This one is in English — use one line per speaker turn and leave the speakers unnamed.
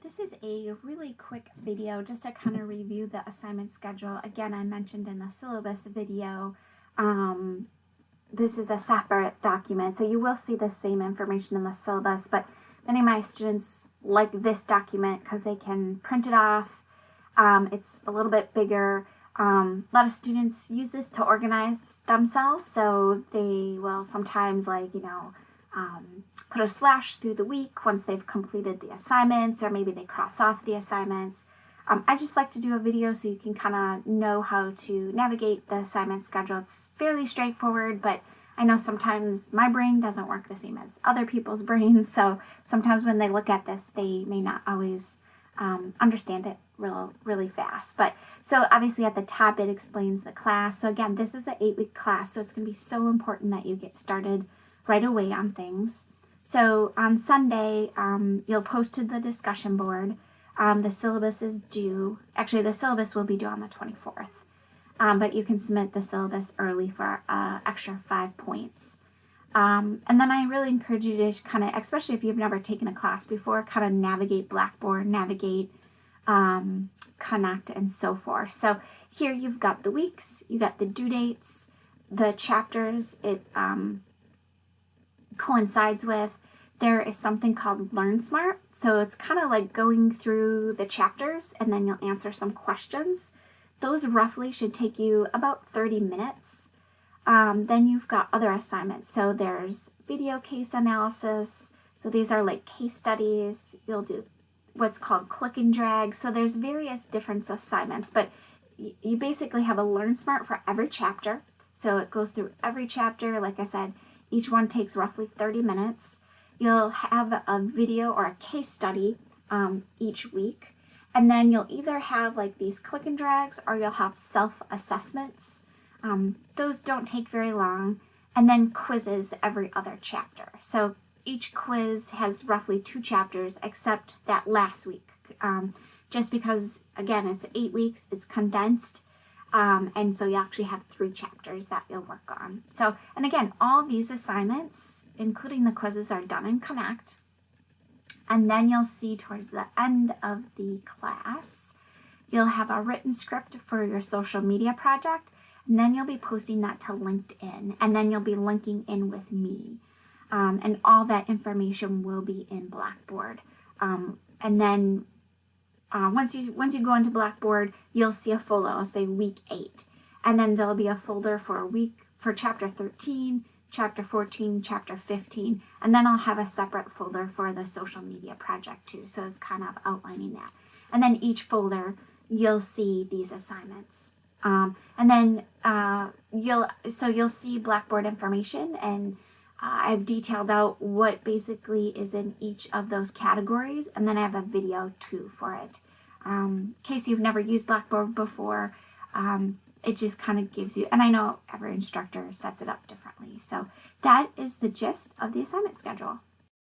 This is a really quick video just to kind of review the assignment schedule. Again, I mentioned in the syllabus video, this is a separate document, so you will see the same information in the syllabus, but many of my students like this document because they can print it off. It's a little bit bigger. A lot of students use this to organize themselves, so they will sometimes put a slash through the week once they've completed the assignments, or maybe they cross off the assignments. I just like to do a video so you can kind of know how to navigate the assignment schedule. It's fairly straightforward, but I know sometimes my brain doesn't work the same as other people's brains, so sometimes when they look at this, they may not always understand it really fast. But so obviously at the top it explains the class. So again, this is an 8-week class, so it's going to be so important that you get started right away on things. So on Sunday, you'll post to the discussion board. The syllabus is due. Actually, the syllabus will be due on the 24th. But you can submit the syllabus early for extra 5 points. And then I really encourage you to kind of, especially if you've never taken a class before, kind of navigate Blackboard, navigate Connect, and so forth. So here you've got the weeks, you got the due dates, the chapters it coincides with. There is something called Learn Smart. So it's kind of like going through the chapters and then you'll answer some questions. Those roughly should take you about 30 minutes. Then you've got other assignments. So there's video case analysis. So these are like case studies. You'll do what's called click and drag. So there's various different assignments, but you basically have a Learn Smart for every chapter. So it goes through every chapter. Like I said, each one takes roughly 30 minutes. You'll have a video or a case study each week. And then you'll either have like these click and drags or you'll have self-assessments. Those don't take very long. And then quizzes every other chapter. So each quiz has roughly 2 chapters except that last week. Just because, again, it's 8 weeks, it's condensed. And so you actually have 3 chapters that you'll work on. So, and again, all these assignments, including the quizzes, are done in Connect. And then you'll see towards the end of the class, you'll have a written script for your social media project. And then you'll be posting that to LinkedIn. And then you'll be linking in with me. And all that information will be in Blackboard. And then once you go into Blackboard, you'll see a folder. I'll say week 8. And then there'll be a folder for chapter 13, chapter 14, chapter 15. And then I'll have a separate folder for the social media project too. So it's kind of outlining that. And then each folder, you'll see these assignments. And then you'll see Blackboard information, and I've detailed out what basically is in each of those categories, and then I have a video too for it. In case you've never used Blackboard before, it just kind of gives you, and I know every instructor sets it up differently. So that is the gist of the assignment schedule.